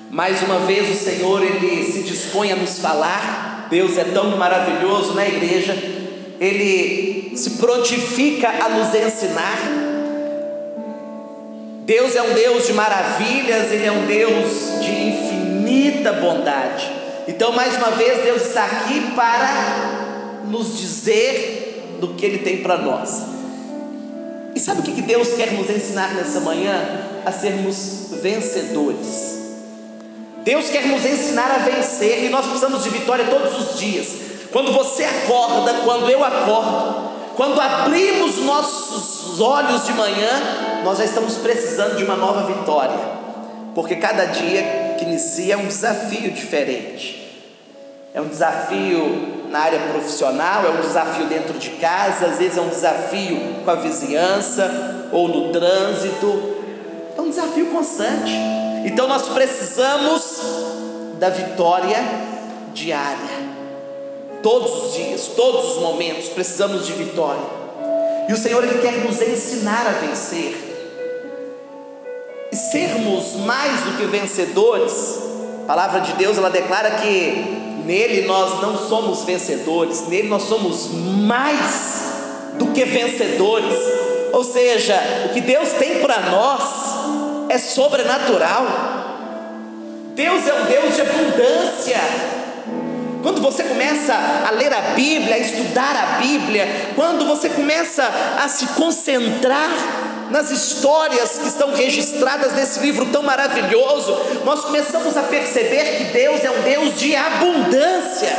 Mais uma vez o Senhor, Ele se dispõe a nos falar. Deus é tão maravilhoso na igreja, Ele se prontifica a nos ensinar. Deus é um Deus de maravilhas, Ele é um Deus de infinita bondade. Então, mais uma vez, Deus está aqui para nos dizer do que Ele tem para nós. E sabe o que Deus quer nos ensinar nessa manhã? A sermos vencedores. Deus quer nos ensinar a vencer, e nós precisamos de vitória todos os dias. Quando você acorda, quando eu acordo, quando abrimos nossos olhos de manhã, nós já estamos precisando de uma nova vitória, porque cada dia que inicia é um desafio diferente. É um desafio na área profissional, é um desafio dentro de casa, às vezes é um desafio com a vizinhança ou no trânsito. É um desafio constante. Então nós precisamos da vitória diária. Todos os dias, todos os momentos precisamos de vitória. E o Senhor, Ele quer nos ensinar a vencer. E sermos mais do que vencedores. A palavra de Deus, ela declara que nele nós não somos vencedores, nele nós somos mais do que vencedores. Ou seja, o que Deus tem para nós é sobrenatural. Deus é um Deus de abundância. Quando você começa a ler a Bíblia, a estudar a Bíblia, quando você começa a se concentrar nas histórias que estão registradas nesse livro tão maravilhoso, nós começamos a perceber que Deus é um Deus de abundância.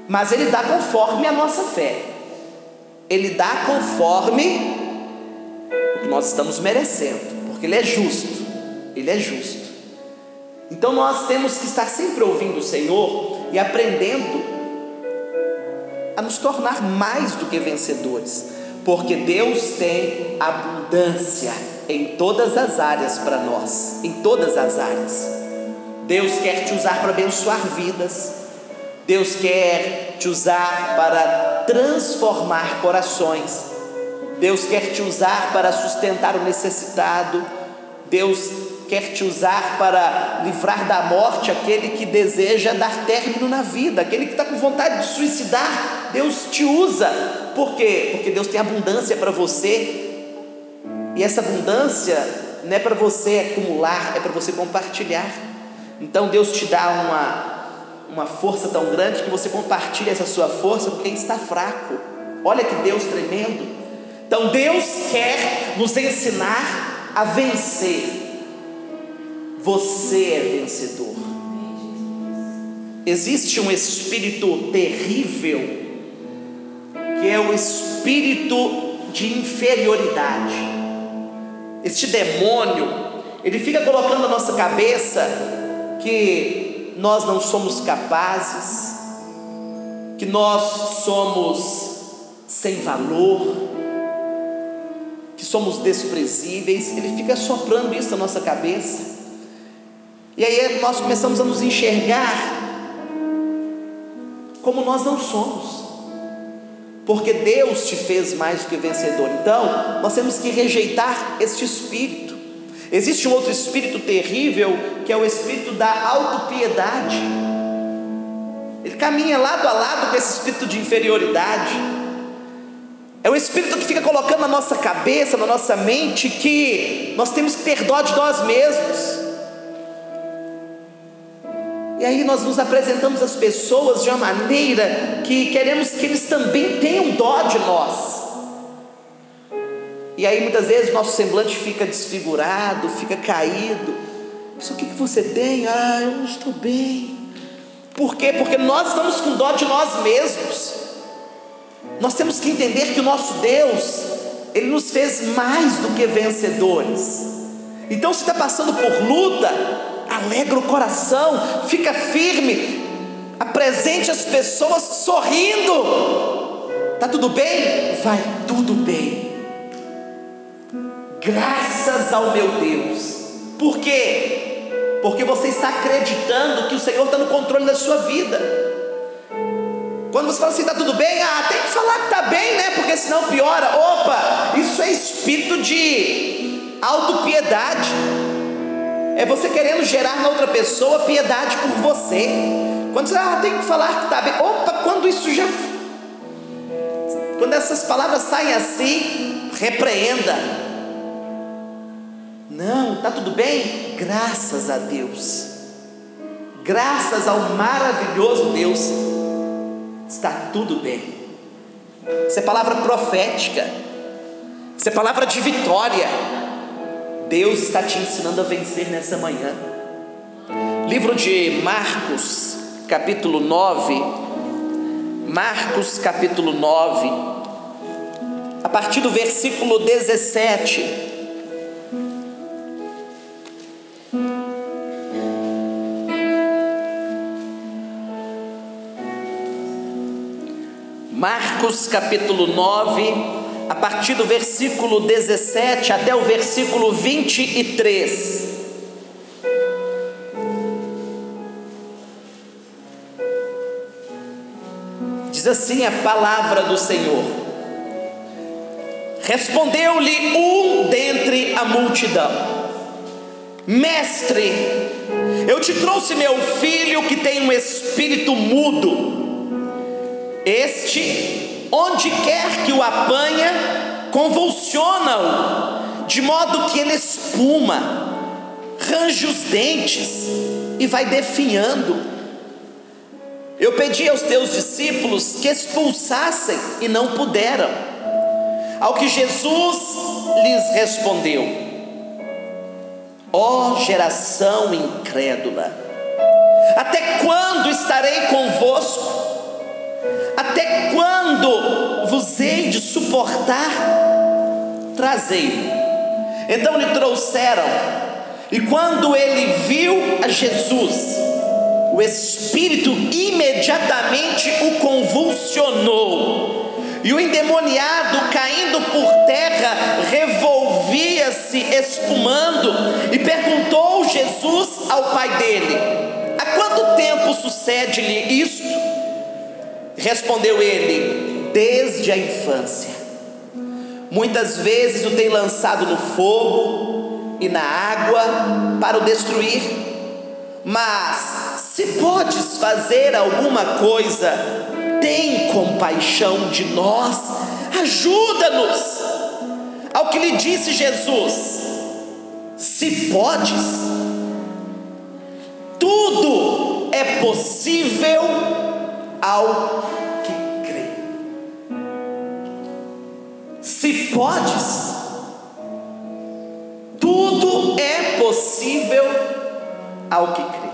Mas Ele dá conforme a nossa fé. Ele dá conforme o que nós estamos merecendo, porque Ele é justo. Ele é justo. Então nós temos que estar sempre ouvindo o Senhor e aprendendo a nos tornar mais do que vencedores, porque Deus tem abundância em todas as áreas para nós, em todas as áreas. Deus quer te usar para abençoar vidas. Deus quer te usar para transformar corações. Deus quer te usar para sustentar o necessitado. Deus quer te usar para livrar da morte aquele que deseja dar término na vida, aquele que está com vontade de suicidar. Deus te usa. Por quê? Porque Deus tem abundância para você. E essa abundância não é para você acumular, é para você compartilhar. Então Deus te dá uma força tão grande que você compartilha essa sua força com quem está fraco. Olha que Deus tremendo. Então Deus quer nos ensinar a vencer. Você é vencedor. Existe um espírito terrível, que é o espírito de inferioridade. Este demônio, ele fica colocando na nossa cabeça que nós não somos capazes, que nós somos sem valor, que somos desprezíveis. Ele fica soprando isso na nossa cabeça. E aí nós começamos a nos enxergar como nós não somos, porque Deus te fez mais do que vencedor. Então nós temos que rejeitar este espírito. Existe um outro espírito terrível, que é o espírito da autopiedade. Ele caminha lado a lado com esse espírito de inferioridade. É um espírito que fica colocando na nossa cabeça, na nossa mente, que nós temos que ter dó de nós mesmos. E aí nós nos apresentamos às pessoas de uma maneira que queremos que eles também tenham dó de nós. E aí muitas vezes nosso semblante fica desfigurado, fica caído. Mas o que você tem? Eu não estou bem. Por quê? Porque nós estamos com dó de nós mesmos. Nós temos que entender que o nosso Deus, Ele nos fez mais do que vencedores. Então se está passando por luta, alegra o coração, fica firme, apresente as pessoas sorrindo. Está tudo bem? Vai tudo bem. Graças ao meu Deus. Por quê? Porque você está acreditando que o Senhor está no controle da sua vida. Quando você fala assim, está tudo bem? Tem que falar que está bem, né? Porque senão piora. Opa, isso é espírito de autopiedade. É você querendo gerar na outra pessoa piedade por você. Quando você tem que falar que está bem. Opa, quando essas palavras saem assim, repreenda. Não, está tudo bem? Graças a Deus. Graças ao maravilhoso Deus, está tudo bem. Isso é palavra profética. Isso é palavra de vitória. Deus está te ensinando a vencer nessa manhã. Livro de Marcos, capítulo 9. Marcos, capítulo 9, a partir do versículo 17. Marcos, capítulo 9, a partir do versículo 17 até o versículo 23. Diz assim a palavra do Senhor: respondeu-lhe um dentre a multidão: Mestre, eu te trouxe meu filho que tem um espírito mudo. Este, onde quer que o apanha, convulsiona-o, de modo que ele espuma, range os dentes e vai definhando. Eu pedi aos teus discípulos que expulsassem e não puderam. Ao que Jesus lhes respondeu: ó geração incrédula, até quando estarei convosco? Até quando vos hei de suportar? Trazei-o. Então lhe trouxeram, e quando ele viu a Jesus, o espírito imediatamente o convulsionou, e o endemoniado, caindo por terra, revolvia-se espumando, e perguntou Jesus ao pai dele: há quanto tempo sucede-lhe isto? Respondeu ele: desde a infância. Muitas vezes o tem lançado no fogo e na água para o destruir. Mas se podes fazer alguma coisa, tem compaixão de nós, ajuda-nos. Ao que lhe disse Jesus: se podes, tudo é possível ao que crê. Se podes, tudo é possível ao que crê.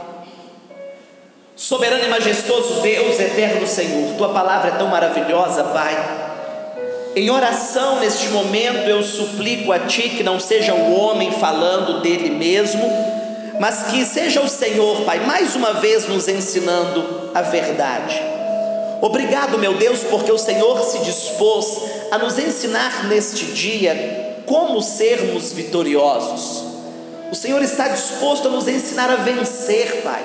Soberano e majestoso Deus, eterno Senhor, tua palavra é tão maravilhosa, Pai. Em oração neste momento eu suplico a Ti que não seja o homem falando dele mesmo, mas que seja o Senhor, Pai, mais uma vez nos ensinando a verdade. Obrigado, meu Deus, porque o Senhor se dispôs a nos ensinar neste dia como sermos vitoriosos. O Senhor está disposto a nos ensinar a vencer, Pai.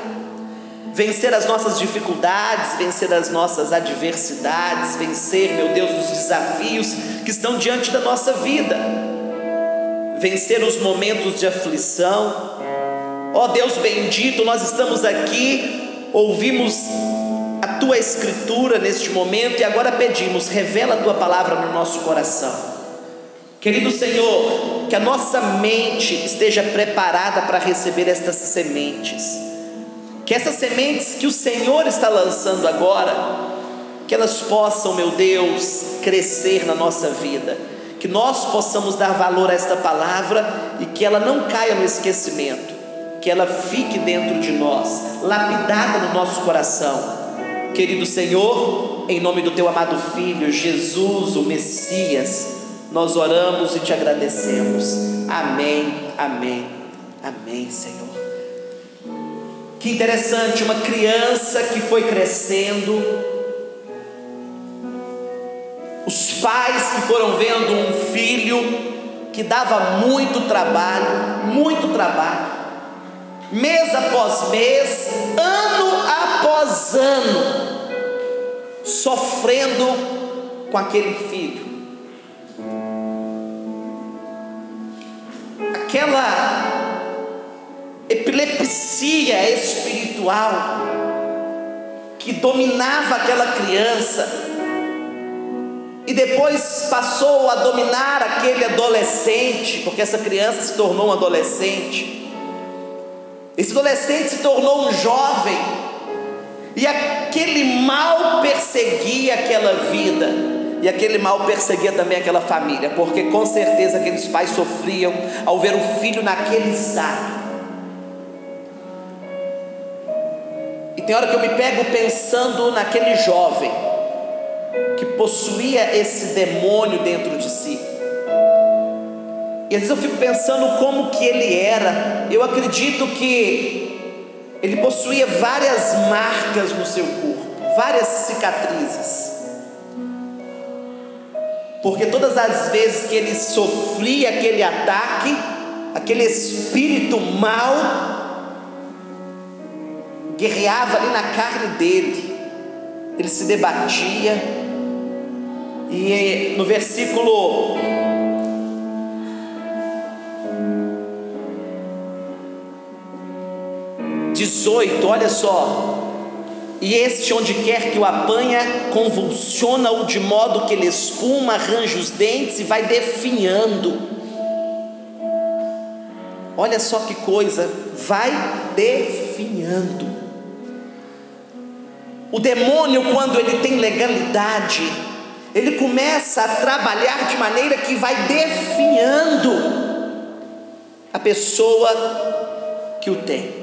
Vencer as nossas dificuldades, vencer as nossas adversidades, vencer, meu Deus, os desafios que estão diante da nossa vida, vencer os momentos de aflição. Ó Deus bendito, nós estamos aqui, ouvimos a Tua Escritura neste momento e agora pedimos: revela a Tua palavra no nosso coração. Querido Senhor, que a nossa mente esteja preparada para receber estas sementes, que essas sementes que o Senhor está lançando agora, que elas possam, meu Deus, crescer na nossa vida, que nós possamos dar valor a esta palavra e que ela não caia no esquecimento, que ela fique dentro de nós, lapidada no nosso coração. Querido Senhor, em nome do Teu amado Filho, Jesus, o Messias, nós oramos e Te agradecemos. Amém, amém, amém, Senhor. Que interessante, uma criança que foi crescendo, os pais que foram vendo um filho que dava muito trabalho, mês após mês, ano após ano, sofrendo com aquele filho. aquela epilepsia espiritual que dominava aquela criança, e depois passou a dominar aquele adolescente, porque essa criança se tornou um adolescente, esse adolescente se tornou um jovem, e aquele mal perseguia aquela vida, e aquele mal perseguia também aquela família, porque com certeza aqueles pais sofriam ao ver o filho naquele estado. E tem hora que eu me pego pensando naquele jovem que possuía esse demônio dentro de si, e às vezes eu fico pensando como que ele era. Eu acredito que ele possuía várias marcas no seu corpo, várias cicatrizes, porque todas as vezes que ele sofria aquele ataque, aquele espírito mal guerreava ali na carne dele, ele se debatia. E no versículo 18, olha só: e este, onde quer que o apanha, convulsiona-o de modo que ele espuma, arranja os dentes e vai definhando. Olha só que coisa, vai definhando. O demônio, quando ele tem legalidade, ele começa a trabalhar de maneira que vai definhando a pessoa que o tem.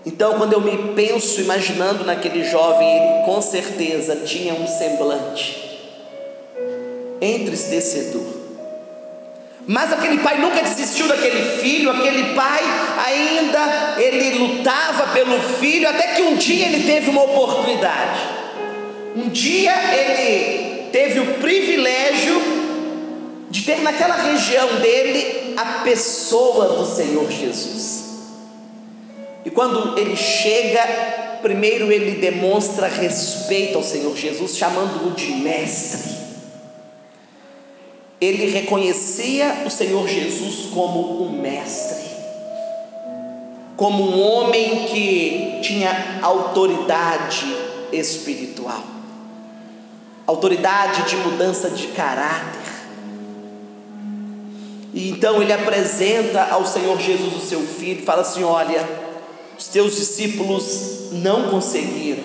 Então, quando eu me penso imaginando naquele jovem, ele com certeza tinha um semblante entristecedor. Mas aquele pai nunca desistiu daquele filho. Aquele pai ainda, ele lutava pelo filho, até que um dia ele teve uma oportunidade. Um dia ele teve o privilégio de ter naquela região dele a pessoa do Senhor Jesus. E quando ele chega, primeiro ele demonstra respeito ao Senhor Jesus, chamando-o de mestre. Ele reconhecia o Senhor Jesus como um mestre, como um homem que tinha autoridade espiritual, autoridade de mudança de caráter. E então ele apresenta ao Senhor Jesus o seu filho e fala assim: olha, os teus discípulos não conseguiram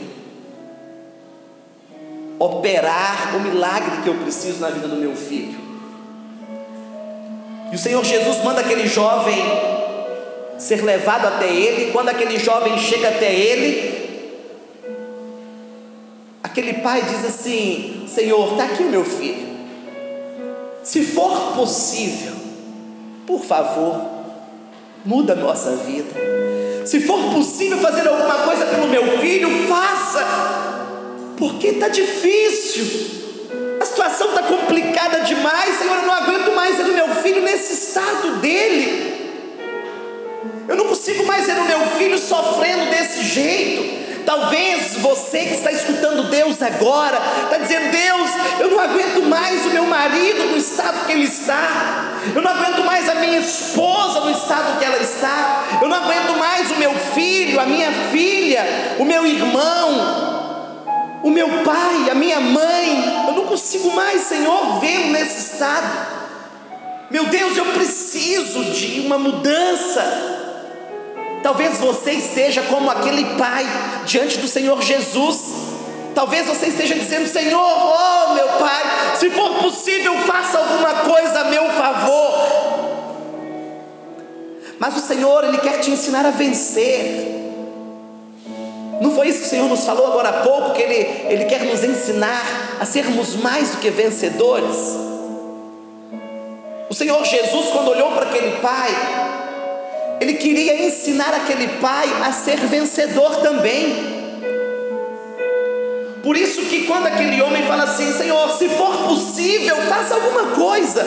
operar o milagre que eu preciso na vida do meu filho. E o Senhor Jesus manda aquele jovem ser levado até ele. E quando aquele jovem chega até ele, aquele pai diz assim: Senhor, está aqui o meu filho, se for possível, por favor, muda a nossa vida. Se for possível fazer alguma coisa pelo meu filho, faça, porque está difícil, a situação está complicada demais. Senhor, eu não aguento mais ver o meu filho nesse estado dele, eu não consigo mais ver o meu filho sofrendo desse jeito. Talvez você que está escutando Deus agora está dizendo: Deus, eu não aguento mais o meu marido no estado que ele está, eu não aguento mais a minha esposa no estado que ela está, eu não aguento mais o meu filho, a minha filha, o meu irmão, o meu pai, a minha mãe. Eu não consigo mais, Senhor, vê-lo nesse estado. Meu Deus, eu preciso de uma mudança. Talvez você esteja como aquele pai diante do Senhor Jesus. Talvez você esteja dizendo: Senhor, oh meu pai, se for possível, faça alguma coisa a meu favor. Mas o Senhor, Ele quer te ensinar a vencer. Não foi isso que o Senhor nos falou agora há pouco? Que Ele quer nos ensinar a sermos mais do que vencedores. O Senhor Jesus, quando olhou para aquele pai, Ele queria ensinar aquele pai a ser vencedor também. Por isso que quando aquele homem fala assim: Senhor, se for possível, faça alguma coisa,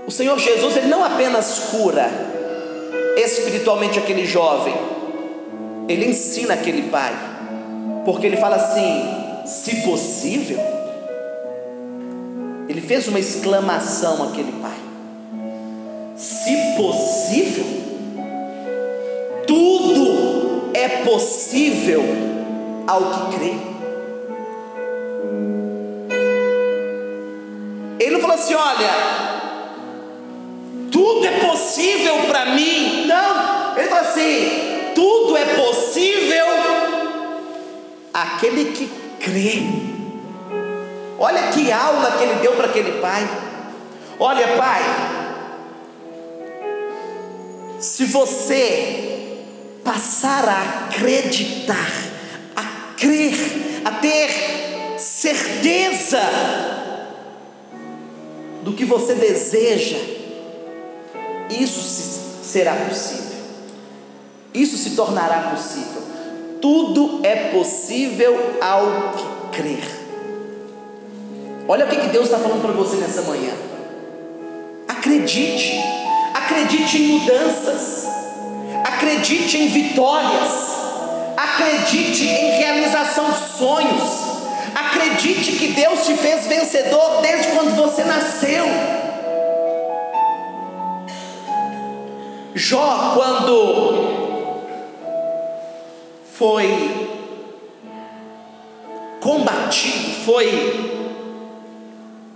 o Senhor Jesus, Ele não apenas cura espiritualmente aquele jovem, Ele ensina aquele pai, porque Ele fala assim: se possível. Ele fez uma exclamação àquele pai. Se possível, tudo é possível ao que crê. Ele não falou assim: olha, tudo é possível para mim. Não, ele falou assim: tudo é possível àquele que crê. Olha que aula que ele deu para aquele pai. Olha, pai, se você passar a acreditar, a crer, a ter certeza do que você deseja, isso será possível, isso se tornará possível. Tudo é possível ao que crer. Olha o que Deus está falando para você nessa manhã. Acredite, acredite em mudanças, acredite em vitórias, acredite em realização de sonhos, acredite que Deus te fez vencedor desde quando você nasceu. Jó, quando foi combatido, foi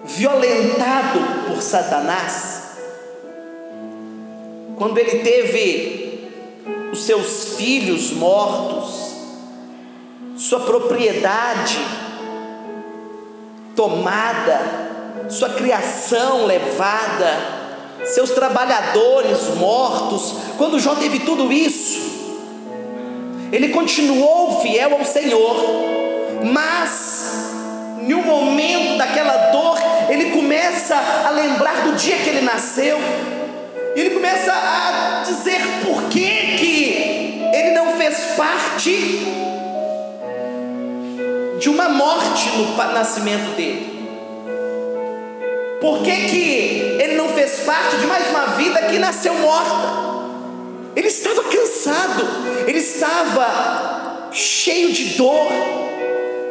violentado por Satanás, quando ele teve os seus filhos mortos, sua propriedade tomada, sua criação levada, seus trabalhadores mortos, quando Jó teve tudo isso, ele continuou fiel ao Senhor, mas em um momento daquela dor, ele começa a lembrar do dia que ele nasceu, e ele começa a dizer por que ele não fez parte de uma morte no nascimento dele. Por que ele não fez parte de mais uma vida que nasceu morta? Ele estava cansado, ele estava cheio de dor.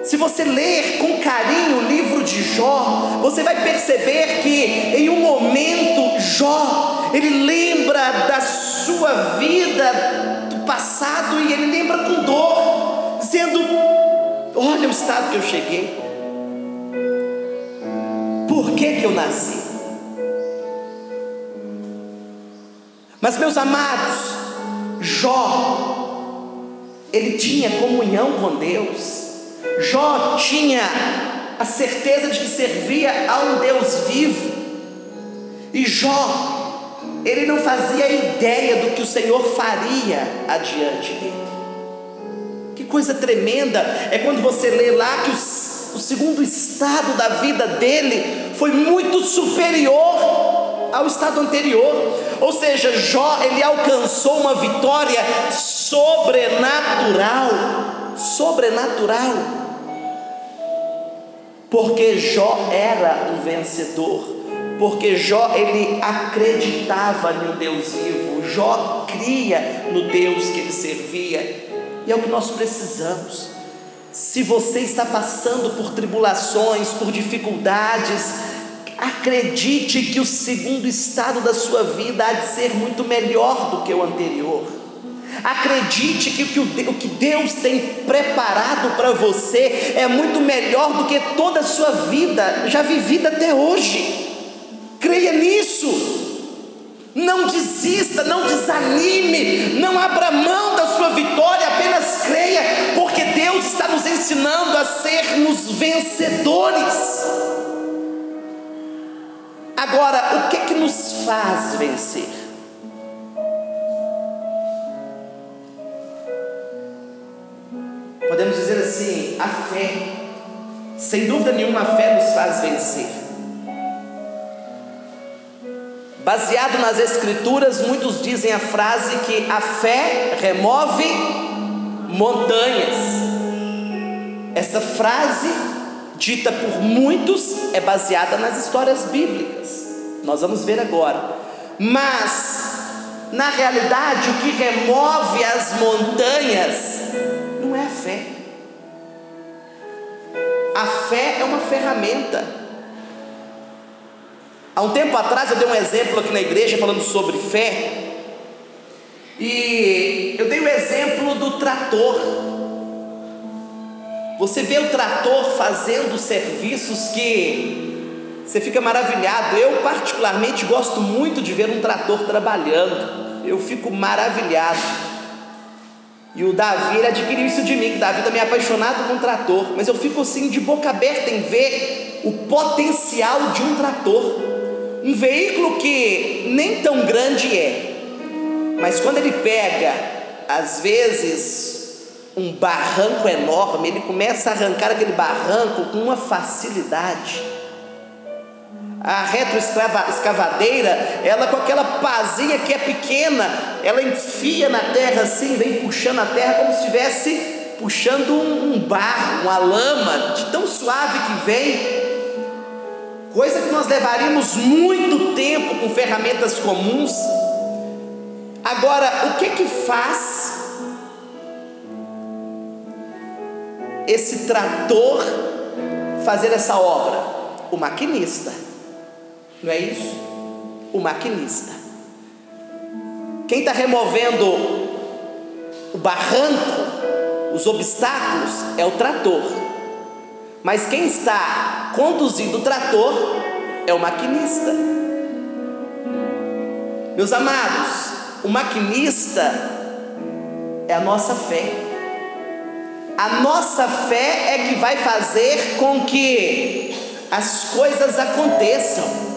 Se você ler com carinho o livro de Jó, você vai perceber que em um momento Jó, ele lembra da sua vida do passado, e ele lembra com dor, dizendo: olha o estado que eu cheguei, por que eu nasci? Mas, meus amados, Jó, ele tinha comunhão com Deus. Jó tinha a certeza de que servia a um Deus vivo. E Jó, ele não fazia ideia do que o Senhor faria adiante dele. Que coisa tremenda é quando você lê lá que o segundo estado da vida dele foi muito superior ao estado anterior. Ou seja, Jó, ele alcançou uma vitória sobrenatural, porque Jó era um vencedor, porque Jó, ele acreditava no Deus vivo, Jó cria no Deus que ele servia. E é o que nós precisamos. Se você está passando por tribulações, por dificuldades, acredite que o segundo estado da sua vida há de ser muito melhor do que o anterior. Acredite que o que Deus tem preparado para você é muito melhor do que toda a sua vida já vivida até hoje. Creia nisso. Não desista, não desanime, não abra mão da sua vitória, apenas creia, porque Deus está nos ensinando a sermos vencedores. Agora, o que nos faz vencer? Podemos dizer assim, a fé. Sem dúvida nenhuma, a fé nos faz vencer. Baseado nas Escrituras, muitos dizem a frase que a fé remove montanhas. Essa frase, dita por muitos, é baseada nas histórias bíblicas. Nós vamos ver agora. Mas, na realidade, o que remove as montanhas não é a fé. A fé é uma ferramenta. Há um tempo atrás eu dei um exemplo aqui na igreja falando sobre fé, e eu dei o exemplo do trator. Você vê o trator fazendo serviços que você fica maravilhado. Eu particularmente gosto muito de ver um trator trabalhando, eu fico maravilhado. E o Davi, ele adquiriu isso de mim, que Davi também é apaixonado com trator, mas eu fico assim de boca aberta em ver o potencial de um trator, um veículo que nem tão grande é, mas quando ele pega, às vezes, um barranco enorme, ele começa a arrancar aquele barranco com uma facilidade. A retroescavadeira, ela com aquela pazinha que é pequena, ela enfia na terra assim, vem puxando a terra como se estivesse puxando um barro, uma lama, de tão suave que vem, coisa que nós levaríamos muito tempo com ferramentas comuns. Agora, o que faz esse trator fazer essa obra? O maquinista. Não é isso? O maquinista. Quem está removendo o barranco, os obstáculos, é o trator. Mas quem está conduzindo o trator é o maquinista. Meus amados, o maquinista é a nossa fé. A nossa fé é que vai fazer com que as coisas aconteçam.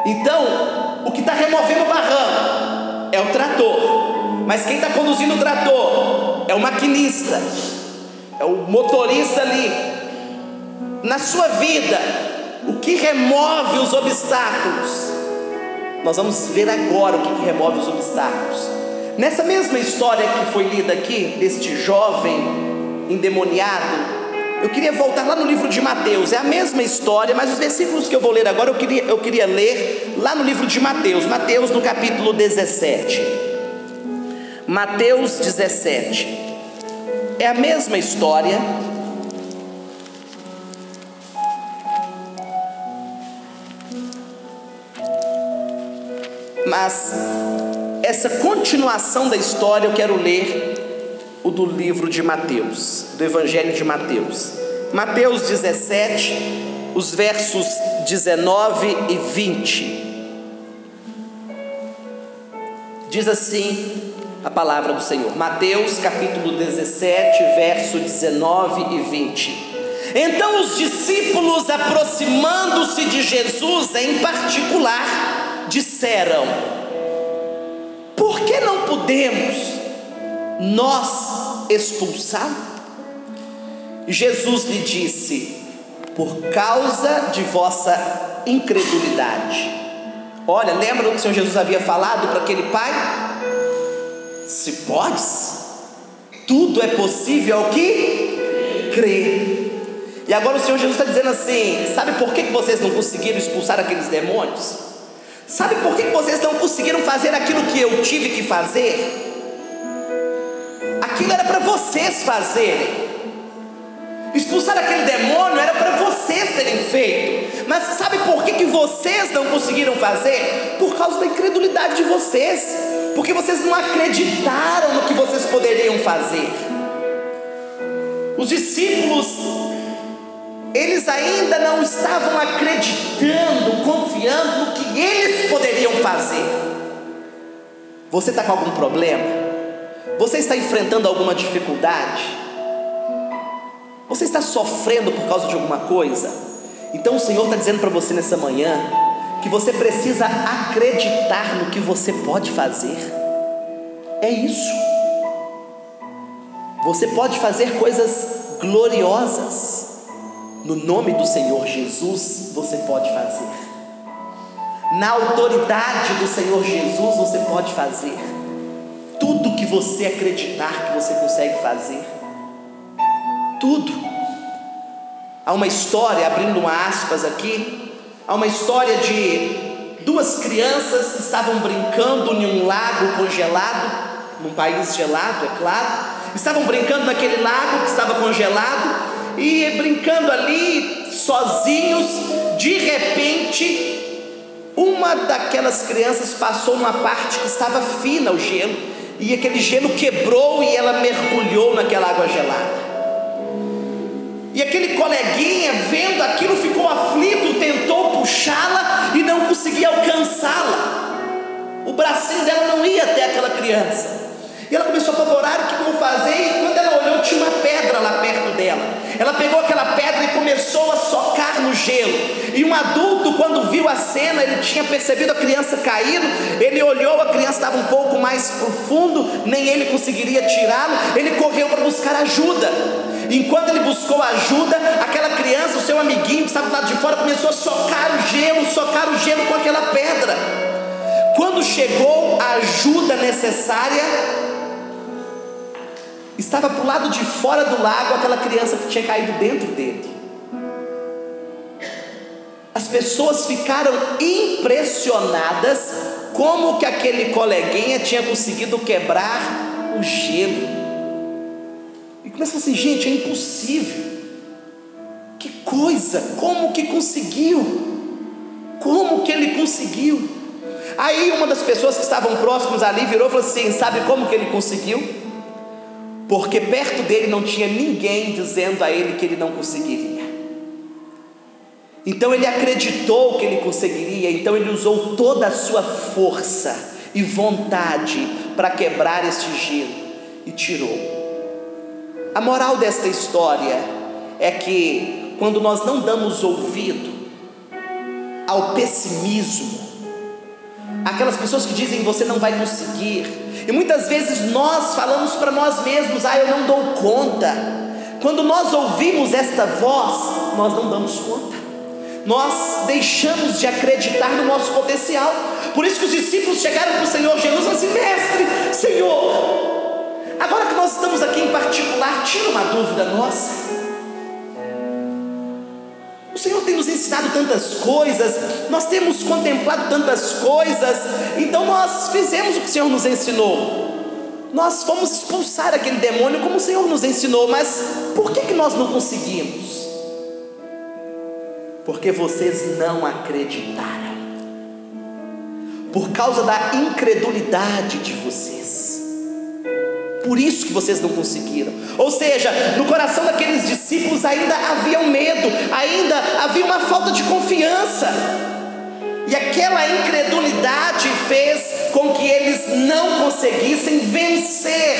Então, o que está removendo o barranco é o trator, mas quem está conduzindo o trator é o maquinista, é o motorista ali. Na sua vida, o que remove os obstáculos? Nós vamos ver agora o que remove os obstáculos. Nessa mesma história que foi lida aqui, deste jovem endemoniado, eu queria voltar lá no livro de Mateus. É a mesma história, mas os versículos que eu vou ler agora eu queria ler lá no livro de Mateus. Mateus no capítulo 17. Mateus 17. É a mesma história, mas essa continuação da história eu quero ler o do livro de Mateus, do Evangelho de Mateus. Mateus 17, os versos 19 e 20. Diz assim a palavra do Senhor. Mateus capítulo 17, verso 19 e 20. Então os discípulos, aproximando-se de Jesus em particular, disseram: por que não podemos nós expulsá-lo? Jesus lhe disse: por causa de vossa incredulidade. Olha, lembra do que o Senhor Jesus havia falado para aquele pai? Se podes, tudo é possível ao que crê. E agora o Senhor Jesus está dizendo assim: sabe por que vocês não conseguiram expulsar aqueles demônios? Sabe por que vocês não conseguiram fazer aquilo que eu tive que fazer? Aquilo era para vocês fazerem. Expulsar aquele demônio era para vocês terem feito. Mas sabe por que vocês não conseguiram fazer? Por causa da incredulidade de vocês. Porque vocês não acreditaram no que vocês poderiam fazer. Os discípulos, eles ainda não estavam acreditando, confiando no que eles poderiam fazer. Você está com algum problema? Você está enfrentando alguma dificuldade? Você está sofrendo por causa de alguma coisa? Então o Senhor está dizendo para você nessa manhã que você precisa acreditar no que você pode fazer. É isso. Você pode fazer coisas gloriosas. No nome do Senhor Jesus você pode fazer. Na autoridade do Senhor Jesus você pode fazer. Tudo que você acreditar que você consegue fazer. Tudo. Há uma história, abrindo uma aspas aqui, há uma história de duas crianças que estavam brincando em um lago congelado, num país gelado, é claro. Estavam brincando naquele lago que estava congelado, e brincando ali sozinhos. De repente uma daquelas crianças passou numa parte que estava fina o gelo, e aquele gelo quebrou e ela mergulhou naquela água gelada. E aquele coleguinha, vendo aquilo, ficou aflito, tentou puxá-la e não conseguia alcançá-la. O bracinho dela não ia até aquela criança. E ela começou a apavorar o que vou fazer, e quando ela olhou, tinha uma pedra lá perto dela. Ela pegou aquela pedra e começou a socar no gelo. E um adulto, quando viu a cena, ele tinha percebido a criança caindo, ele olhou, a criança estava um pouco mais profundo, nem ele conseguiria tirá-lo, ele correu para buscar ajuda. Enquanto ele buscou ajuda, aquela criança, o seu amiguinho que estava do lado de fora, começou a socar o gelo com aquela pedra. Quando chegou a ajuda necessária, estava para o lado de fora do lago aquela criança que tinha caído dentro dele. As pessoas ficaram impressionadas como que aquele coleguinha tinha conseguido quebrar o gelo. E começam assim, gente, é impossível. Que coisa, como que conseguiu? Como que ele conseguiu? Aí uma das pessoas que estavam próximos ali virou e falou assim, sabe como que ele conseguiu? Porque perto dele não tinha ninguém dizendo a ele que ele não conseguiria. Então ele acreditou que ele conseguiria, então ele usou toda a sua força e vontade para quebrar este gelo e tirou. A moral desta história é que quando nós não damos ouvido ao pessimismo, aquelas pessoas que dizem você não vai conseguir, e muitas vezes nós falamos para nós mesmos, eu não dou conta. Quando nós ouvimos esta voz, nós não damos conta, nós deixamos de acreditar no nosso potencial. Por isso que os discípulos chegaram para o Senhor Jesus e falaram assim, mestre, Senhor, agora que nós estamos aqui em particular, tira uma dúvida nossa. O Senhor tem nos ensinado tantas coisas, nós temos contemplado tantas coisas, então nós fizemos o que o Senhor nos ensinou. Nós fomos expulsar aquele demônio como o Senhor nos ensinou, mas por que nós não conseguimos? Porque vocês não acreditaram, por causa da incredulidade de vocês. Por isso que vocês não conseguiram. Ou seja, no coração daqueles discípulos ainda havia um medo, ainda havia uma falta de confiança, e aquela incredulidade fez com que eles não conseguissem vencer.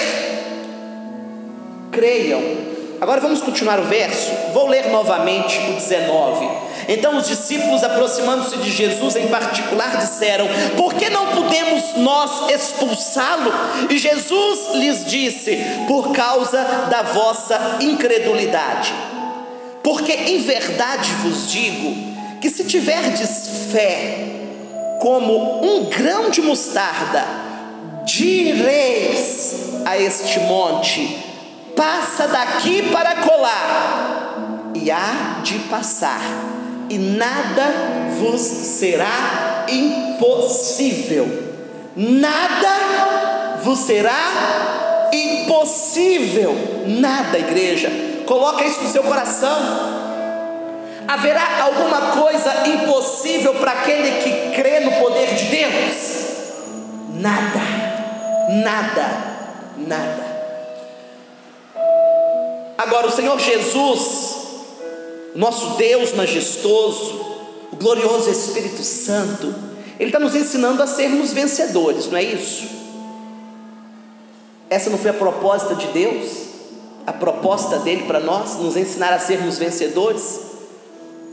Creiam. Agora vamos continuar o verso. Vou ler novamente o 19. Então os discípulos, aproximando-se de Jesus em particular, disseram, por que não podemos nós expulsá-lo? E Jesus lhes disse, por causa da vossa incredulidade. Porque em verdade vos digo, que se tiverdes fé como um grão de mostarda, direis a este monte, passa daqui para colar, e há de passar, e nada vos será impossível. Nada vos será impossível. Nada, igreja, coloca isso no seu coração. Haverá alguma coisa impossível para aquele que crê no poder de Deus? Nada, nada, nada. Agora o Senhor Jesus, nosso Deus majestoso, o glorioso Espírito Santo, Ele está nos ensinando a sermos vencedores, não é isso? Essa não foi a proposta de Deus? A proposta dele para nós, nos ensinar a sermos vencedores?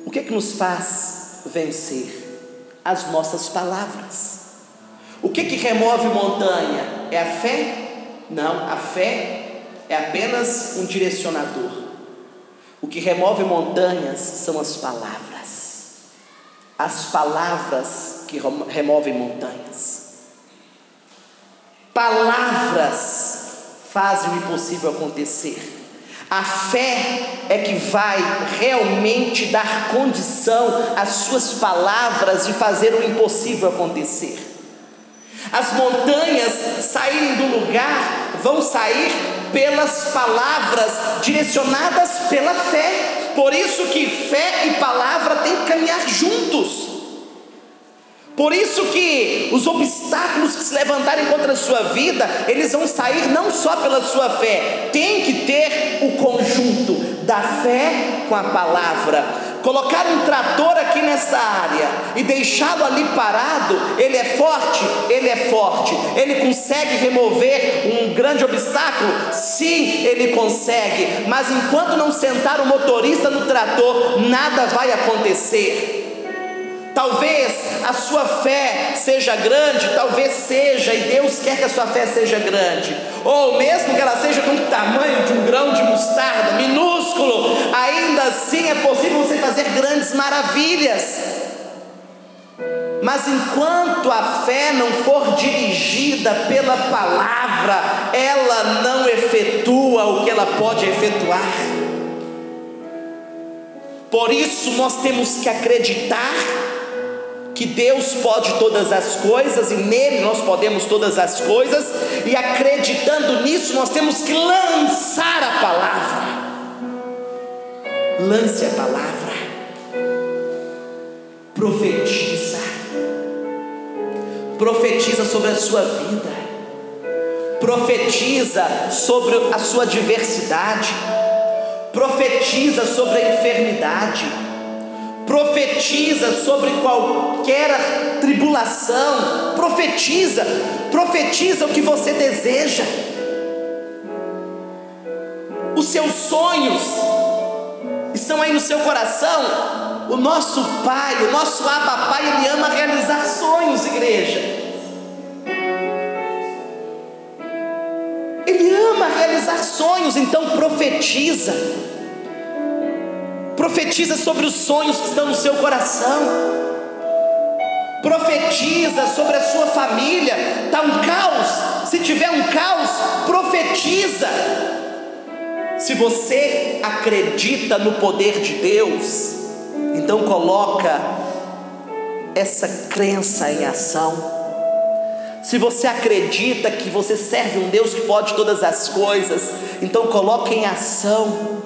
O que é que nos faz vencer? As nossas palavras. O que que remove montanha? É a fé? Não, a fé é apenas um direcionador. O que remove montanhas são as palavras. As palavras que removem montanhas. Palavras fazem o impossível acontecer. A fé é que vai realmente dar condição às suas palavras de fazer o impossível acontecer. As montanhas saírem do lugar vão sair pelas palavras direcionadas pela fé. Por isso que fé e palavra têm que caminhar juntos. Por isso que os obstáculos que se levantarem contra a sua vida, eles vão sair não só pela sua fé, tem que ter o conjunto da fé com a palavra. Colocar um trator aqui nessa área e deixá-lo ali parado, ele é forte? Ele é forte. Ele consegue remover um grande obstáculo? Sim, ele consegue. Mas enquanto não sentar o motorista no trator, nada vai acontecer. Talvez a sua fé seja grande, talvez seja, e Deus quer que a sua fé seja grande, ou mesmo que ela seja do tamanho de um grão de mostarda, minúsculo, ainda assim é possível você fazer grandes maravilhas. Mas enquanto a fé não for dirigida pela palavra, ela não efetua o que ela pode efetuar. Por isso nós temos que acreditar que Deus pode todas as coisas e nele nós podemos todas as coisas, e acreditando nisso nós temos que lançar a palavra. Lance a palavra, profetiza sobre a sua vida, profetiza sobre a sua adversidade, profetiza sobre a enfermidade, profetiza sobre qualquer tribulação, profetiza o que você deseja. Os seus sonhos estão aí no seu coração. O nosso Pai, o nosso Abba Pai, Ele ama realizar sonhos, igreja. Ele ama realizar sonhos, então profetiza sobre os sonhos que estão no seu coração, profetiza sobre a sua família. Está um caos? Se tiver um caos, profetiza. Se você acredita no poder de Deus, então coloca essa crença em ação. Se você acredita que você serve um Deus que pode todas as coisas, então coloque em ação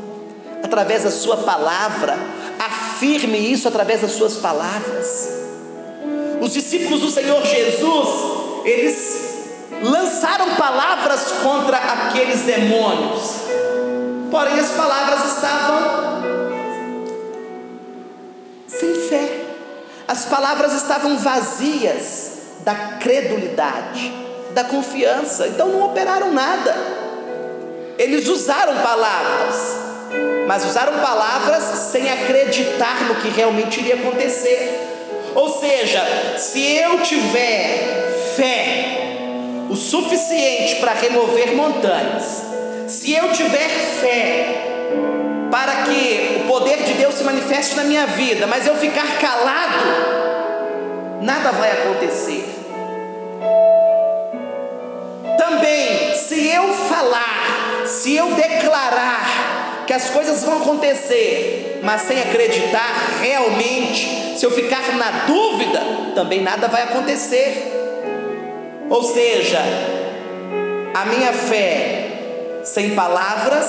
através da sua palavra. Afirme isso através das suas palavras. Os discípulos do Senhor Jesus, eles lançaram palavras contra aqueles demônios, porém as palavras estavam sem fé, as palavras estavam vazias da credulidade, da confiança, então não operaram nada. Eles usaram palavras, mas usaram palavras sem acreditar no que realmente iria acontecer. Ou seja, se eu tiver fé o suficiente para remover montanhas, se eu tiver fé para que o poder de Deus se manifeste na minha vida, mas eu ficar calado, nada vai acontecer. Também, se eu falar, se eu declarar que as coisas vão acontecer, mas sem acreditar realmente, se eu ficar na dúvida, também nada vai acontecer. Ou seja, a minha fé sem palavras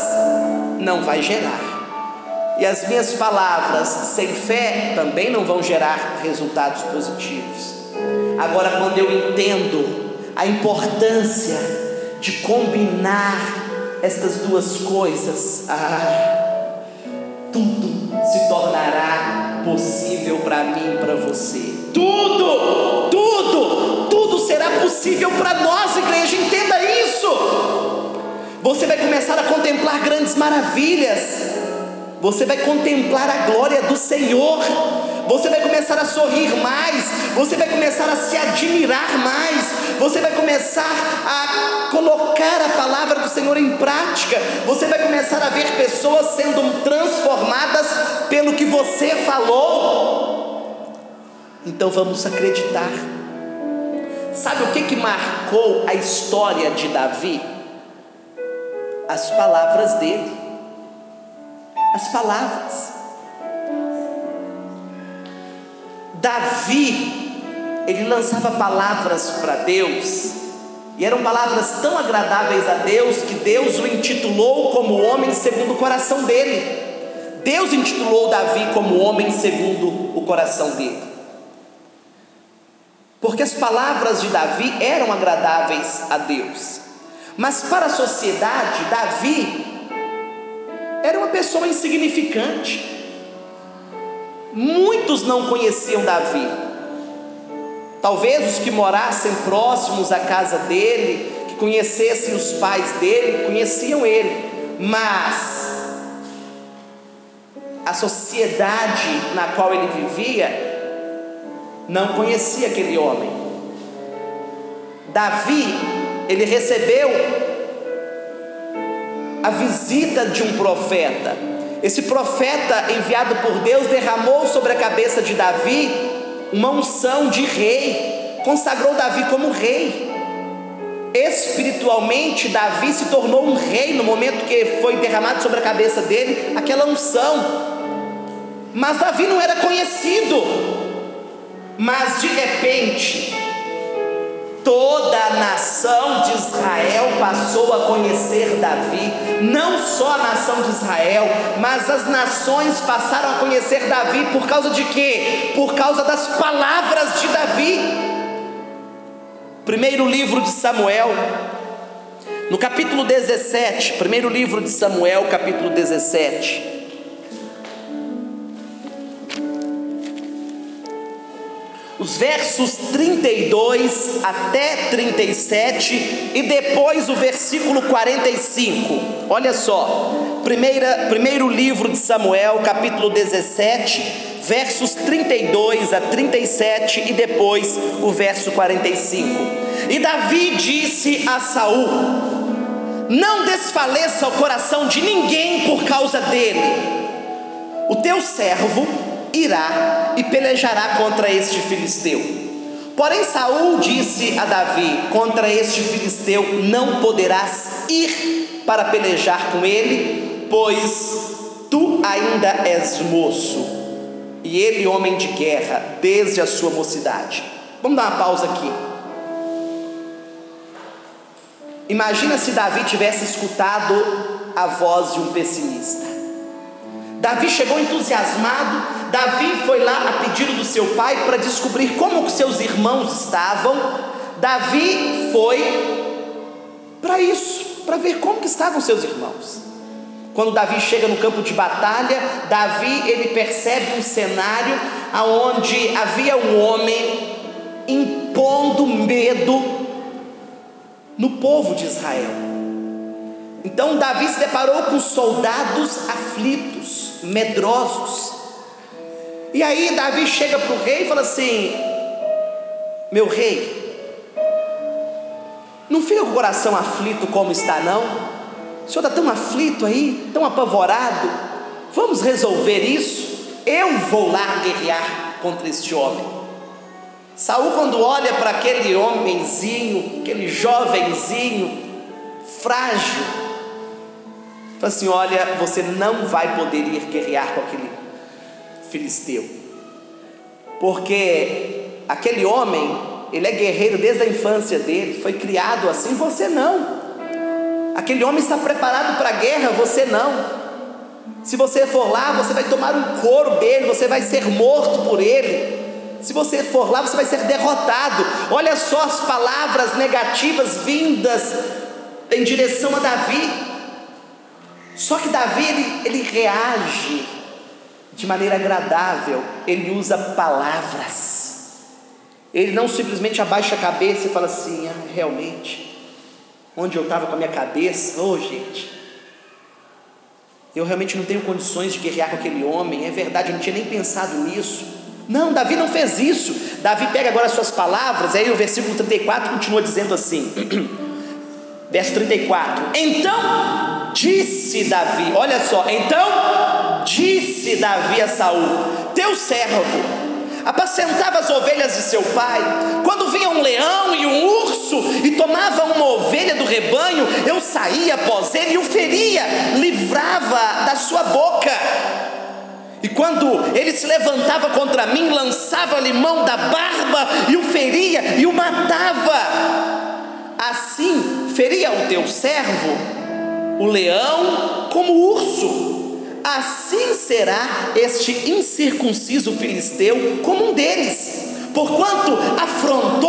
não vai gerar, e as minhas palavras sem fé também não vão gerar resultados positivos. Agora, quando eu entendo a importância de combinar estas duas coisas, tudo se tornará possível para mim e para você. Tudo será possível para nós, igreja, entenda isso. Você vai começar a contemplar grandes maravilhas, você vai contemplar a glória do Senhor, você vai começar a sorrir mais, você vai começar a se admirar mais, você vai começar a colocar a palavra do Senhor em prática, você vai começar a ver pessoas sendo transformadas pelo que você falou. Então vamos acreditar. Sabe o que marcou a história de Davi? As palavras dele. As palavras. Davi, ele lançava palavras para Deus, e eram palavras tão agradáveis a Deus, que Deus o intitulou como homem segundo o coração dele. Deus intitulou Davi como homem segundo o coração dele. porque as palavras de Davi eram agradáveis a Deus. Mas para a sociedade, Davi era uma pessoa insignificante. Muitos não conheciam Davi. Talvez os que morassem próximos à casa dele, que conhecessem os pais dele, conheciam ele. Mas a sociedade na qual ele vivia não conhecia aquele homem. Davi, ele recebeu a visita de um profeta. Esse profeta enviado por Deus derramou sobre a cabeça de Davi uma unção de rei, consagrou Davi como rei. Espiritualmente, Davi se tornou um rei no momento que foi derramado sobre a cabeça dele aquela unção. Mas Davi não era conhecido. Mas de repente, toda a nação de Israel passou a conhecer Davi. Não só a nação de Israel, mas as nações passaram a conhecer Davi. Por causa de quê? Por causa das palavras de Davi. Primeiro livro de Samuel, no capítulo 17. Primeiro livro de Samuel, capítulo 17. Os versos 32 até 37 e depois o versículo 45. Olha só, primeiro livro de Samuel, capítulo 17, versos 32 a 37 e depois o verso 45. E Davi disse a Saul: não desfaleça o coração de ninguém por causa dele. O teu servo irá e pelejará contra este filisteu. Porém Saul disse a Davi: contra este filisteu não poderás ir para pelejar com ele, pois tu ainda és moço, e ele homem de guerra desde a sua mocidade. Vamos dar uma pausa aqui. Imagina se Davi tivesse escutado a voz de um pessimista. Davi chegou entusiasmado. Davi foi lá a pedido do seu pai para descobrir como que seus irmãos estavam. Davi foi para isso, para ver como que estavam seus irmãos. Quando Davi chega no campo de batalha, Davi ele percebe um cenário onde havia um homem impondo medo no povo de Israel. Então Davi se deparou com soldados aflitos, medrosos. E aí Davi chega para o rei e fala assim: meu rei, não fica com o coração aflito como está não? O senhor está tão aflito aí, tão apavorado. Vamos resolver isso. Eu vou lá guerrear contra este homem. Saul, quando olha para aquele homenzinho, aquele jovenzinho frágil, fala assim: olha, você não vai poder ir guerrear com aquele filisteu, porque aquele homem, ele é guerreiro desde a infância dele, foi criado assim, você não. Aquele homem está preparado para a guerra, você não. Se você for lá, você vai tomar um couro dele, você vai ser morto por ele. Se você for lá, você vai ser derrotado. Olha só as palavras negativas vindas em direção a Davi. Só que Davi, ele reage de maneira agradável. Ele usa palavras. Ele não simplesmente abaixa a cabeça e fala assim: realmente, onde eu estava com a minha cabeça, gente, eu realmente não tenho condições de guerrear com aquele homem. É verdade, eu não tinha nem pensado nisso. Não, Davi não fez isso. Davi pega agora as suas palavras. Aí o versículo 34 continua dizendo assim, verso 34: então disse Davi, olha só, então disse Davi a Saul: teu servo apacentava as ovelhas de seu pai. Quando vinha um leão e um urso e tomava uma ovelha do rebanho, eu saía após ele e o feria, livrava da sua boca. E quando ele se levantava contra mim, lançava-lhe mão da barba e o feria e o matava. Assim feria o teu servo o leão como o urso. Assim será este incircunciso filisteu como um deles, porquanto afrontou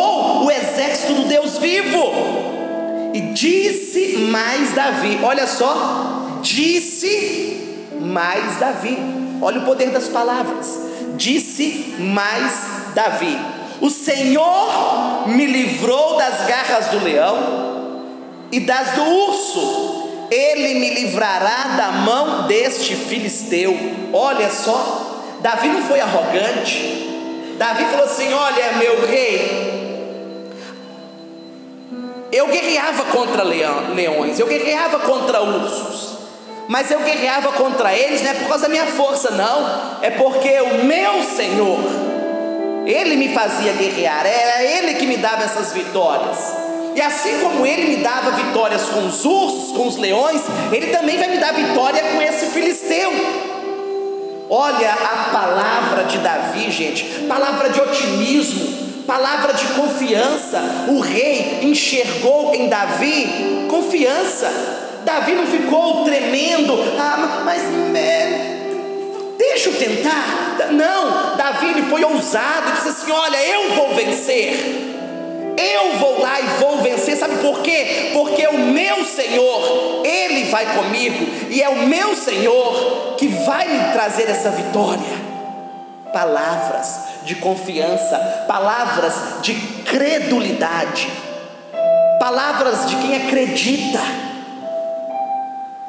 mais Davi, olha só, disse mais Davi, olha o poder das palavras. Disse mais Davi: o Senhor me livrou das garras do leão e das do urso, Ele me livrará da mão deste filisteu. Olha só, Davi não foi arrogante. Davi falou assim: olha, meu rei, eu guerreava contra leões, eu guerreava contra ursos, mas eu guerreava contra eles não é por causa da minha força, não, é porque o meu Senhor, Ele me fazia guerrear, era Ele que me dava essas vitórias. E assim como Ele me dava vitórias com os ursos, com os leões, Ele também vai me dar vitória com esse filisteu. Olha a palavra de Davi, gente, palavra de otimismo, palavra de confiança. O rei enxergou em Davi confiança. Davi não ficou tremendo, deixa eu tentar. Não, Davi ele foi ousado e disse assim: olha, eu vou vencer, eu vou lá e vou vencer. Sabe por quê? Porque o meu Senhor, Ele vai comigo, e é o meu Senhor que vai me trazer essa vitória. Palavras de confiança, palavras de credulidade, palavras de quem acredita.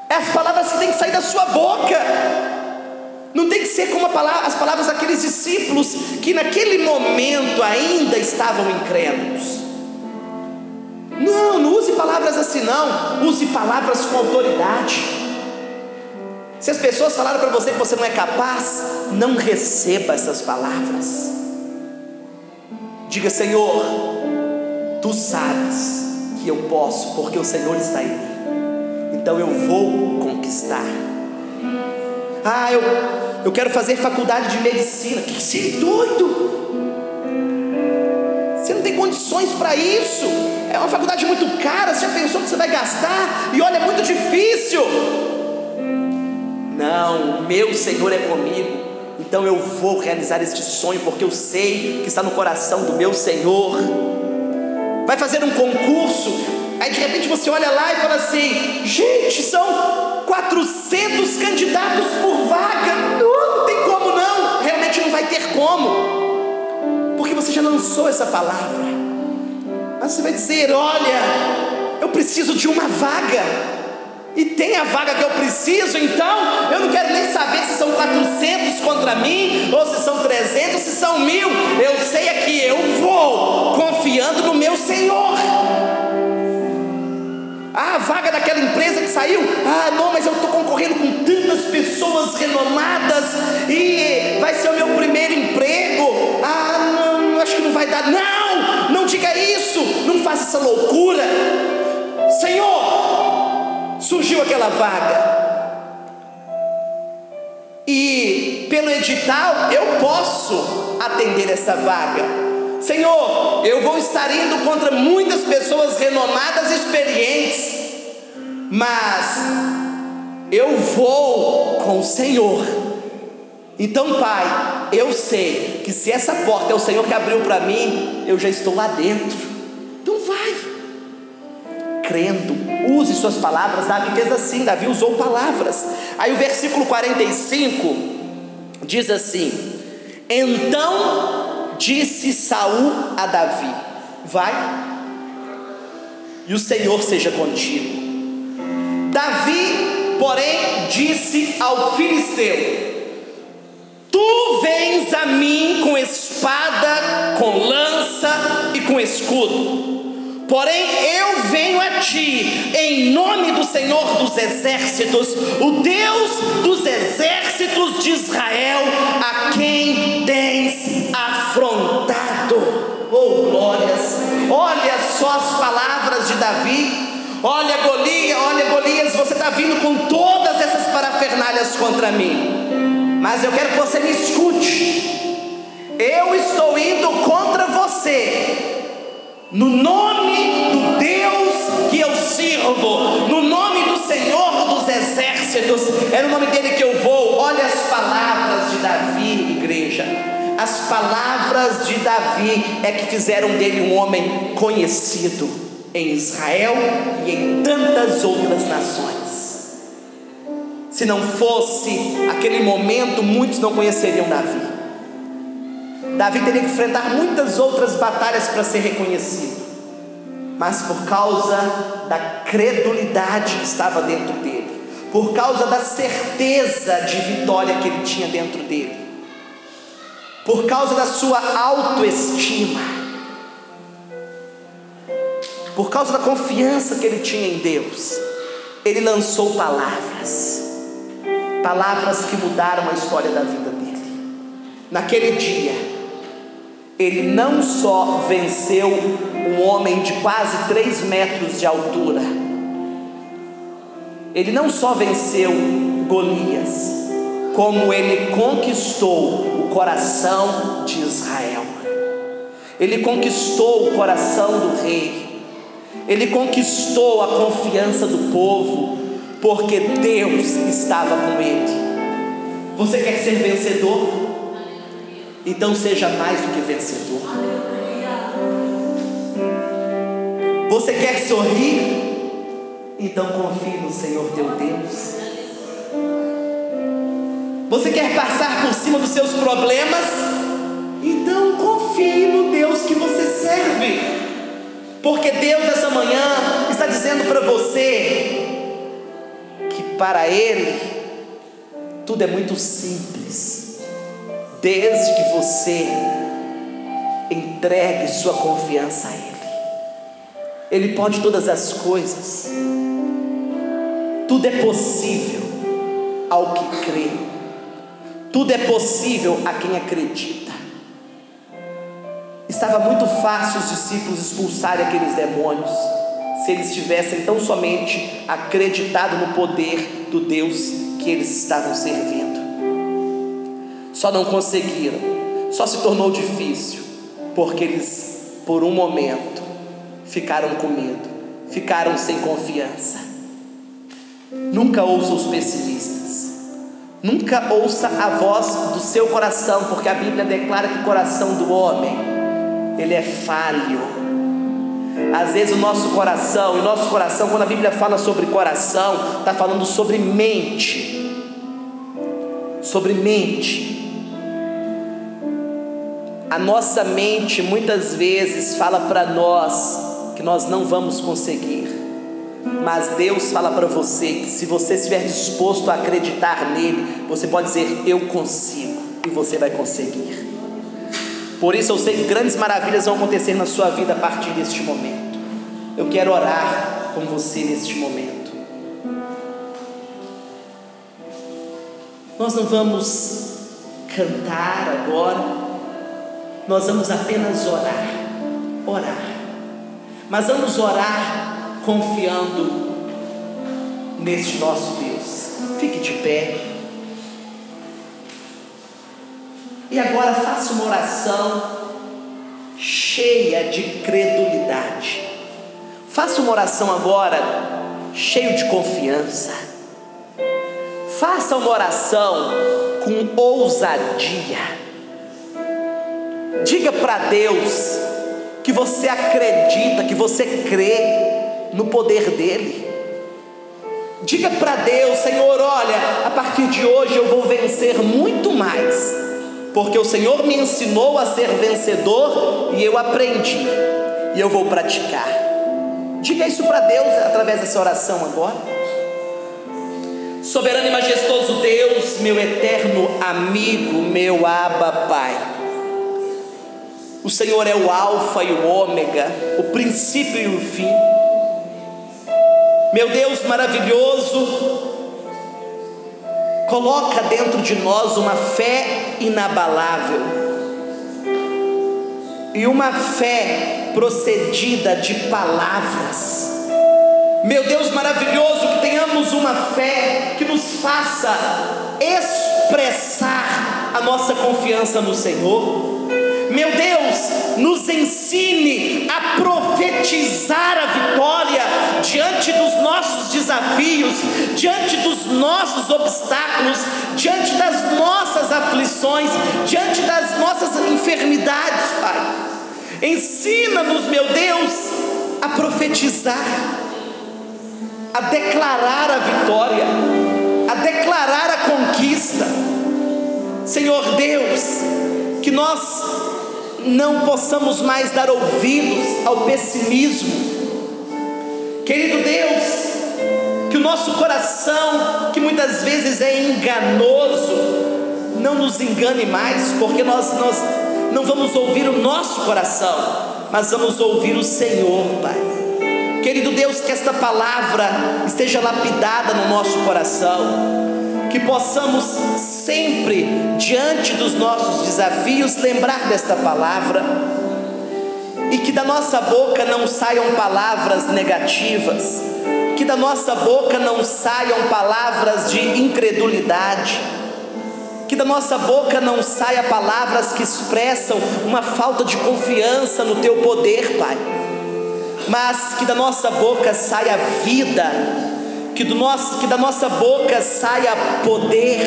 As palavras que têm que sair da sua boca. Não tem que ser como as palavras daqueles discípulos que naquele momento ainda estavam incrédulos. Não use palavras assim não. Use palavras com autoridade. Se as pessoas falaram para você que você não é capaz, não receba essas palavras. Diga: Senhor, Tu sabes que eu posso, porque o Senhor está em mim, então eu vou conquistar. Eu quero fazer faculdade de medicina. Que você é doido? Você não tem condições para isso. É uma faculdade muito cara. Você já pensou que você vai gastar? E olha, é muito difícil. Não, o meu Senhor é comigo, então eu vou realizar este sonho, porque eu sei que está no coração do meu Senhor. Vai fazer um concurso, aí de repente você olha lá e fala assim: gente, são 400 candidatos por vaga. Não tem como não, realmente não vai ter como, porque você já lançou essa palavra. Mas você vai dizer: olha, eu preciso de uma vaga, e tem a vaga que eu preciso, então eu não quero nem saber se são 400 contra mim, ou se são 300, ou se são 1000. Eu sei é que eu vou, confiando no meu Senhor. A vaga daquela empresa que saiu, não, mas eu estou concorrendo com tantas pessoas renomadas, e vai ser o meu primeiro emprego. Não, acho que não vai dar. Não diga isso, não faça essa loucura. Senhor, surgiu aquela vaga, e pelo edital eu posso atender essa vaga. Senhor, eu vou estar indo contra muitas pessoas renomadas e experientes, mas eu vou com o Senhor. Então, Pai, eu sei que se essa porta é o Senhor que abriu para mim, eu já estou lá dentro. Então vai, crendo, use suas palavras. Davi fez assim, Davi usou palavras. Aí o versículo 45 diz assim: então disse Saul a Davi: vai, e o Senhor seja contigo. Davi, porém, disse ao filisteu: tu vens a mim com espada, com lança e com escudo, porém eu venho a ti em nome do Senhor dos exércitos, o Deus dos exércitos de Israel, a quem tens afrontado. Oh glórias! Olha só as palavras de Davi. Olha Golias, você está vindo com todas essas parafernálias contra mim, mas eu quero que você me escute. Eu estou indo contra você no nome do Deus que eu sirvo, no nome do Senhor dos exércitos. É no nome dele que eu vou. Olha as palavras de Davi, igreja. As palavras de Davi é que fizeram dele um homem conhecido. em Israel e em tantas outras nações. Se não fosse aquele momento, muitos não conheceriam Davi. Davi teria que enfrentar muitas outras batalhas para ser reconhecido, mas por causa da credulidade que estava dentro dele, por causa da certeza de vitória que ele tinha dentro dele, por causa da sua autoestima, por causa da confiança que ele tinha em Deus, ele lançou palavras que mudaram a história da vida dele. Naquele dia, ele não só venceu um homem de quase 3 metros de altura, ele não só venceu Golias, como ele conquistou o coração de Israel. Ele conquistou o coração do rei, ele conquistou a confiança do povo, porque Deus estava com ele. Você quer ser vencedor? Então seja mais do que vencedor. Você quer sorrir? Então confie no Senhor teu Deus. Você quer passar por cima dos seus problemas? Então confie no Deus que você serve, porque Deus essa manhã está dizendo para você que para Ele tudo é muito simples, desde que você entregue sua confiança a Ele. Ele pode todas as coisas. Tudo é possível ao que crê. Tudo é possível a quem acredita. Estava muito fácil os discípulos expulsarem aqueles demônios, se eles tivessem tão somente acreditado no poder do Deus que eles estavam servindo. Só não conseguiram, só se tornou difícil, porque eles, por um momento, ficaram com medo, ficaram sem confiança. Nunca ouça os pessimistas, nunca ouça a voz do seu coração, porque a Bíblia declara que o coração do homem, ele é falho. Às vezes o nosso coração, quando a Bíblia fala sobre coração, está falando sobre mente. Sobre mente. A nossa mente muitas vezes fala para nós que nós não vamos conseguir, mas Deus fala para você que se você estiver disposto a acreditar nele, você pode dizer: eu consigo, e você vai conseguir. Por isso eu sei que grandes maravilhas vão acontecer na sua vida a partir deste momento. Eu quero orar com você neste momento. Nós não vamos cantar agora, nós vamos apenas orar. Mas vamos orar confiando neste nosso Deus. Fique de pé. E agora faça uma oração cheia de credulidade. Faça uma oração agora cheio de confiança. Faça uma oração com ousadia. Diga para Deus que você acredita, que você crê no poder dele. Diga para Deus: Senhor, olha, a partir de hoje eu vou vencer muito mais, porque o Senhor me ensinou a ser vencedor e eu aprendi, e eu vou praticar. Diga isso para Deus através dessa oração agora. Soberano e majestoso Deus, meu eterno amigo, meu Abba Pai, o Senhor é o alfa e o ômega, o princípio e o fim. Meu Deus maravilhoso, coloca dentro de nós uma fé inabalável e uma fé procedida de palavras. Meu Deus maravilhoso, que tenhamos uma fé que nos faça expressar a nossa confiança no Senhor. Meu Deus, nos ensine a profetizar a vitória diante dos nossos desafios, diante dos nossos obstáculos, diante das nossas aflições, diante das nossas enfermidades, Pai. Ensina-nos, meu Deus, a profetizar, a declarar a vitória, a declarar a conquista. Senhor Deus, que nós não possamos mais dar ouvidos ao pessimismo. Querido Deus, que o nosso coração, que muitas vezes é enganoso, não nos engane mais, porque nós não vamos ouvir o nosso coração, mas vamos ouvir o Senhor, Pai. Querido Deus, que esta palavra esteja lapidada no nosso coração, que possamos sempre, diante dos nossos desafios, lembrar desta palavra, e que da nossa boca não saiam palavras negativas, que da nossa boca não saiam palavras de incredulidade, que da nossa boca não saia palavras que expressam uma falta de confiança no Teu poder, Pai, mas que da nossa boca saia vida, que da nossa boca saia poder,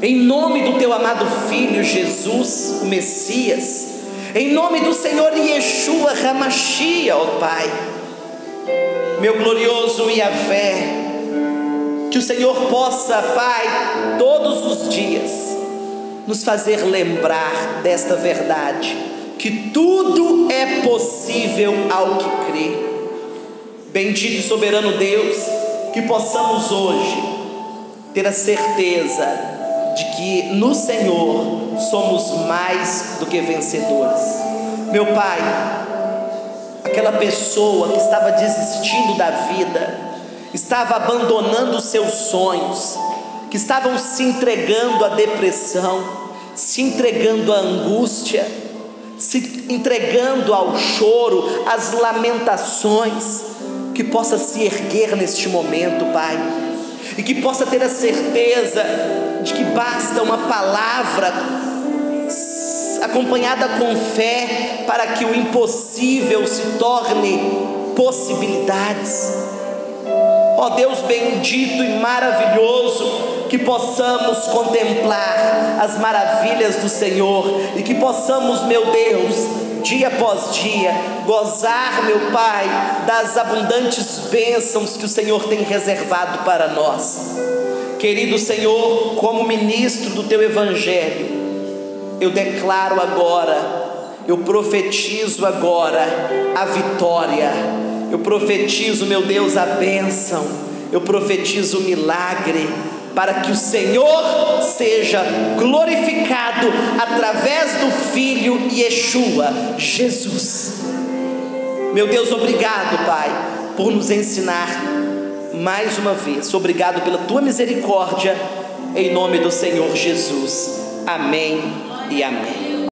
em nome do Teu amado Filho Jesus, o Messias, em nome do Senhor Yeshua HaMashiach, ó Pai, meu glorioso Yahvé. Que o Senhor possa, Pai, todos os dias nos fazer lembrar desta verdade, que tudo é possível ao que crê. Bendito e soberano Deus, que possamos hoje ter a certeza de que no Senhor somos mais do que vencedores. Meu Pai, aquela pessoa que estava desistindo da vida, estava abandonando os seus sonhos, que estavam se entregando à depressão, se entregando à angústia, se entregando ao choro, às lamentações, que possa se erguer neste momento, Pai, e que possa ter a certeza de que basta uma palavra acompanhada com fé para que o impossível se torne possibilidades. Ó Deus bendito e maravilhoso, que possamos contemplar as maravilhas do Senhor e que possamos, meu Deus, dia após dia, gozar, meu Pai, das abundantes bênçãos que o Senhor tem reservado para nós. Querido Senhor, como ministro do Teu Evangelho, eu declaro agora, eu profetizo agora a vitória, eu profetizo, meu Deus, a bênção, eu profetizo o milagre, para que o Senhor seja glorificado através do Filho Yeshua, Jesus. Meu Deus, obrigado, Pai, por nos ensinar mais uma vez. Obrigado pela Tua misericórdia, em nome do Senhor Jesus. Amém e amém.